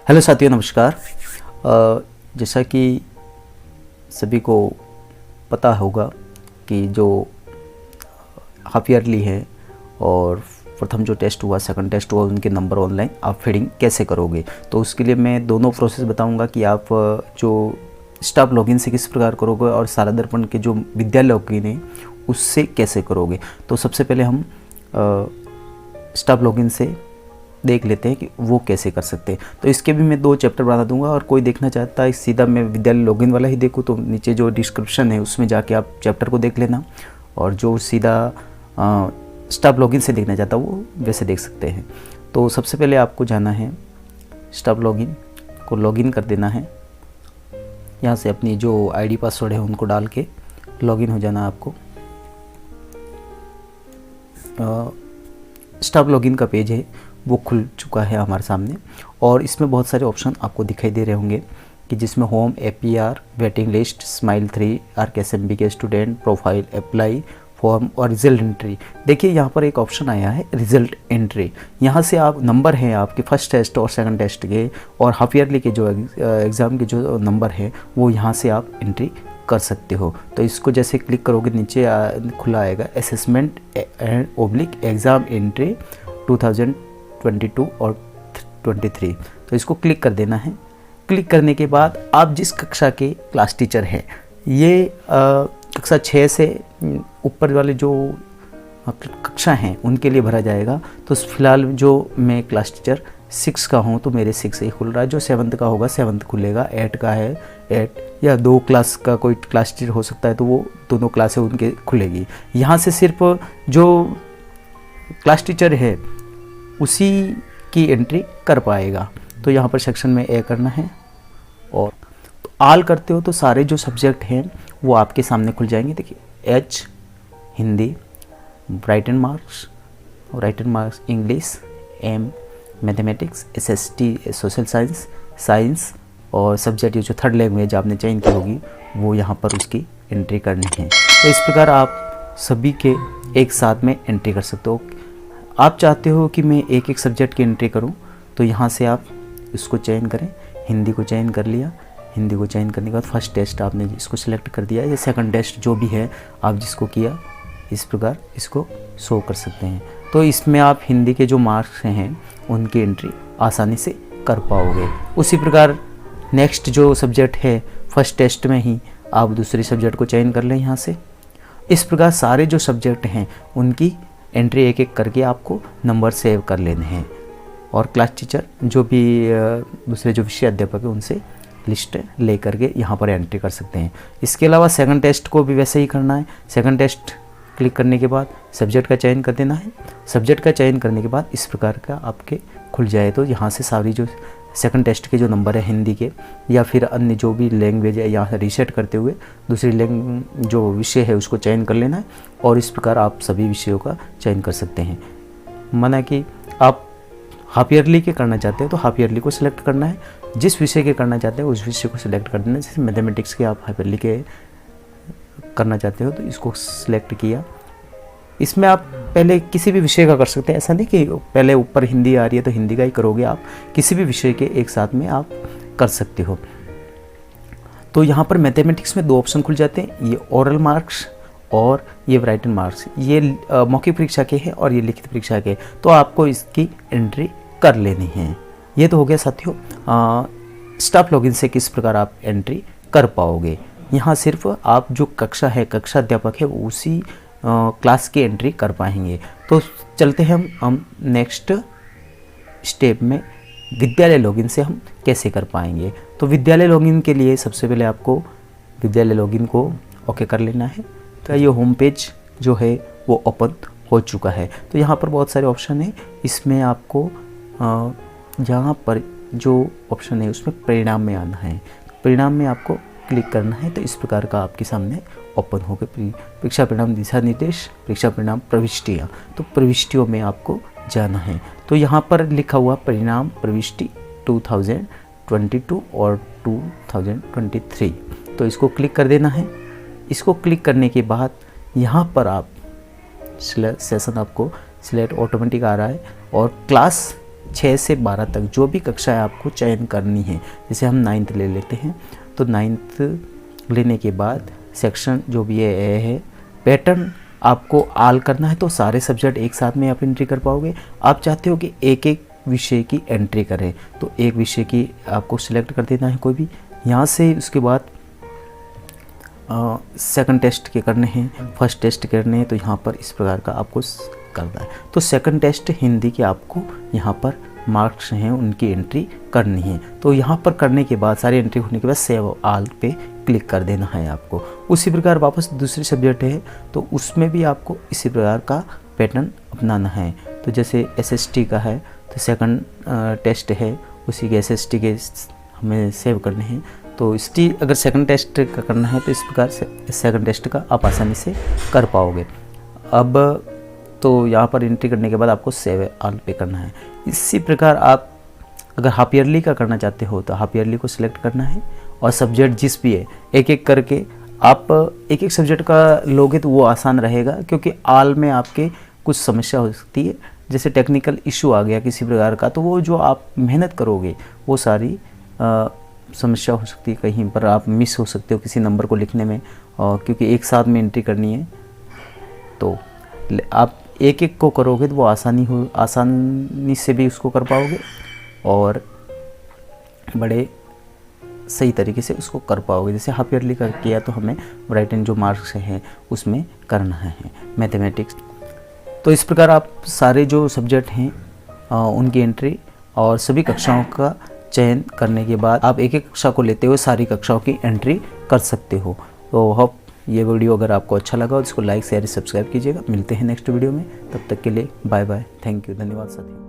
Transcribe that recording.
Hello साथियों, नमस्कार। जैसा कि सभी को पता होगा कि जो हाफ ईयरली है और प्रथम जो टेस्ट हुआ, सेकंड टेस्ट हुआ, उनके नंबर ऑनलाइन आप फीडिंग कैसे करोगे। तो उसके लिए मैं दोनों प्रोसेस बताऊंगा कि आप जो स्टाफ लॉगिन से किस प्रकार करोगे और शाला दर्पण के जो विद्यालय लॉगिन है उससे कैसे करोगे। तो सबसे पहले हम स्टाफ लॉगिन से देख लेते हैं कि वो कैसे कर सकते हैं। तो इसके भी मैं 2 चैप्टर बना दूंगा, और कोई देखना चाहता है सीधा मैं विद्यालय लॉगिन वाला ही देखूँ तो नीचे जो डिस्क्रिप्शन है उसमें जाके आप चैप्टर को देख लेना, और जो सीधा स्टाफ लॉगिन से देखना चाहता है वो वैसे देख सकते हैं। तो सबसे पहले आपको जाना है स्टाफ लॉगिन को लॉगिन कर देना है। यहाँ से अपनी जो आईडी पासवर्ड है उनको डाल के लॉगिन हो जाना आपको। स्टाफ लॉगिन का पेज है वो खुल चुका है हमारे सामने, और इसमें बहुत सारे ऑप्शन आपको दिखाई दे रहे होंगे कि जिसमें home, APR, waiting list, smile 3, आरकेएसएमबी के स्टूडेंट, प्रोफाइल, अप्लाई, फॉर्म और रिजल्ट एंट्री। देखिए यहाँ पर एक ऑप्शन आया है रिजल्ट एंट्री। यहाँ से आप नंबर हैं आपके फर्स्ट टेस्ट और सेकंड टेस्ट के और हाफ ईयरली के जो एग्ज़ाम के जो नंबर है वो यहाँ से आप एंट्री कर सकते हो। तो इसको जैसे क्लिक करोगे नीचे खुला आएगा assessment and oblique exam entry 2022 और 23। तो इसको क्लिक कर देना है। क्लिक करने के बाद आप जिस कक्षा के क्लास टीचर हैं, ये कक्षा 6 से ऊपर वाले जो कक्षा हैं उनके लिए भरा जाएगा। तो फिलहाल जो मैं क्लास टीचर 6 का हूँ तो मेरे 6 ही खुल रहा है। जो 7th का होगा 7th खुलेगा, 8 का है 8, या 2 क्लास का कोई क्लास टीचर हो सकता है तो वो दोनों क्लासें उनके खुलेगी। यहाँ से सिर्फ जो क्लास टीचर है उसी की एंट्री कर पाएगा। तो यहाँ पर सेक्शन में ए करना है, और आल करते हो तो सारे जो सब्जेक्ट हैं वो आपके सामने खुल जाएंगे। देखिए H Hindi, written marks English, M mathematics, SST social science और सब्जेक्ट ये जो थर्ड लैंग्वेज आपने चयन की होगी वो यहाँ पर उसकी एंट्री करनी है। तो इस प्रकार आप सभी के एक साथ में एंट्री कर सकते हो। आप चाहते हो कि मैं एक एक सब्जेक्ट की एंट्री करूं तो यहाँ से आप इसको चयन करें। हिंदी को चयन कर लिया। हिंदी को चयन करने के बाद फर्स्ट टेस्ट आपने इसको सिलेक्ट कर दिया, या सेकंड टेस्ट जो भी है आप जिसको किया, इस प्रकार इसको शो कर सकते हैं। तो इसमें आप हिंदी के जो मार्क्स हैं उनकी एंट्री आसानी से कर पाओगे। उसी प्रकार नेक्स्ट जो सब्जेक्ट है फर्स्ट टेस्ट में ही आप दूसरे सब्जेक्ट को चयन कर लें यहाँ से। इस प्रकार सारे जो सब्जेक्ट हैं उनकी एंट्री एक एक करके आपको नंबर सेव कर लेने हैं, और क्लास टीचर जो भी दूसरे जो विषय अध्यापक है उनसे लिस्ट ले करके यहाँ पर एंट्री कर सकते हैं। इसके अलावा सेकंड टेस्ट को भी वैसे ही करना है। सेकंड टेस्ट क्लिक करने के बाद सब्जेक्ट का चयन कर देना है। सब्जेक्ट का चयन करने के बाद इस प्रकार का आपके खुल जाए तो यहाँ से सारी जो सेकंड टेस्ट के जो नंबर है हिंदी के या फिर अन्य जो भी लैंग्वेज है, यहाँ से रीसेट करते हुए दूसरी जो विषय है उसको चयन कर लेना है, और इस प्रकार आप सभी विषयों का चयन कर सकते हैं। माना कि आप हाफ ईयरली के करना चाहते हैं तो हाफ ईयरली को सिलेक्ट करना है। जिस विषय के करना चाहते हैं उस विषय को सिलेक्ट कर देना। जैसे मैथमेटिक्स के आप हाफ ईयरली के करना चाहते हो तो इसको सिलेक्ट किया। इसमें आप पहले किसी भी विषय का कर सकते हैं। ऐसा नहीं कि पहले ऊपर हिंदी आ रही है तो हिंदी का ही करोगे, आप किसी भी विषय के एक साथ में आप कर सकते हो। तो यहाँ पर मैथमेटिक्स में 2 ऑप्शन खुल जाते हैं, ये ओरल मार्क्स और ये राइटन मार्क्स। ये मौखिक परीक्षा के हैं और ये लिखित परीक्षा के, तो आपको इसकी एंट्री कर लेनी है। ये तो हो गया साथियों स्टाफ लॉगिन से किस प्रकार आप एंट्री कर पाओगे। यहाँ सिर्फ आप जो कक्षा है, कक्षा अध्यापक है, उसी क्लास की एंट्री कर पाएंगे। तो चलते हैं हम नेक्स्ट स्टेप में विद्यालय लॉगिन से हम कैसे कर पाएंगे। तो विद्यालय लॉगिन के लिए सबसे पहले आपको विद्यालय लॉगिन को ओके कर लेना है। तो ये होम पेज जो है वो ओपन हो चुका है। तो यहाँ पर बहुत सारे ऑप्शन है। इसमें आपको जहाँ पर जो ऑप्शन है उसमें परिणाम में आना है। परिणाम में आपको क्लिक करना है। तो इस प्रकार का आपके सामने ओपन हो गए परीक्षा परिणाम दिशा निर्देश, परीक्षा परिणाम प्रविष्टियाँ। तो प्रविष्टियों में आपको जाना है। तो यहाँ पर लिखा हुआ परिणाम प्रविष्टि 2022 और 2023, तो इसको क्लिक कर देना है। इसको क्लिक करने के बाद यहाँ पर आप सेशन आपको सिलेक्ट ऑटोमेटिक आ रहा है, और क्लास 6 से 12 तक जो भी कक्षाएं आपको चयन करनी है, जैसे हम 9th ले लेते हैं, तो 9th लेने के बाद सेक्शन जो भी है पैटर्न आपको आल करना है, तो सारे सब्जेक्ट एक साथ में आप एंट्री कर पाओगे। आप चाहते हो कि एक एक विषय की एंट्री करें, तो एक विषय की आपको सिलेक्ट कर देना है कोई भी। यहाँ से उसके बाद सेकंड टेस्ट के करने हैं, फर्स्ट टेस्ट करने हैं, तो यहाँ पर इस प्रकार का आपको करना है। तो सेकंड टेस्ट हिंदी के आपको यहाँ पर मार्क्स हैं उनकी एंट्री करनी है। तो यहाँ पर करने के बाद सारी एंट्री होने के बाद सेव आल पे क्लिक कर देना है आपको। उसी प्रकार वापस दूसरी सब्जेक्ट है तो उसमें भी आपको इसी प्रकार का पैटर्न अपनाना है। तो जैसे SST का है तो सेकंड टेस्ट है, उसी के SST के हमें सेव करने हैं। तो अगर सेकंड टेस्ट का करना है तो इस प्रकार से सेकंड टेस्ट का आप आसानी से कर पाओगे। अब तो यहाँ पर एंट्री करने के बाद आपको सेव आल पे करना है। इसी प्रकार आप अगर हाफ ईयरली का करना चाहते हो तो हाफ ईयरली को सिलेक्ट करना है, और सब्जेक्ट जिस भी है एक एक करके आप एक एक सब्जेक्ट का लोगे तो वो आसान रहेगा, क्योंकि आल में आपके कुछ समस्या हो सकती है, जैसे टेक्निकल इशू आ गया किसी प्रकार का, तो वो जो आप मेहनत करोगे वो सारी समस्या हो सकती है, कहीं पर आप मिस हो सकते हो किसी नंबर को लिखने में, क्योंकि एक साथ में एंट्री करनी है। तो आप एक एक को करोगे तो वो आसानी से भी उसको कर पाओगे और बड़े सही तरीके से उसको कर पाओगे। जैसे हाफ ईयरली कर किया तो हमें राइटिंग जो मार्क्स हैं उसमें करना है मैथमेटिक्स। तो इस प्रकार आप सारे जो सब्जेक्ट हैं उनकी एंट्री और सभी कक्षाओं का चयन करने के बाद आप एक एक कक्षा को लेते हुए सारी कक्षाओं की एंट्री कर सकते हो। तो होप ये वीडियो अगर आपको अच्छा लगा तो इसको लाइक शेयर सब्सक्राइब कीजिएगा। मिलते हैं नेक्स्ट वीडियो में, तब तक के लिए बाय बाय, थैंक यू, धन्यवाद साथियों।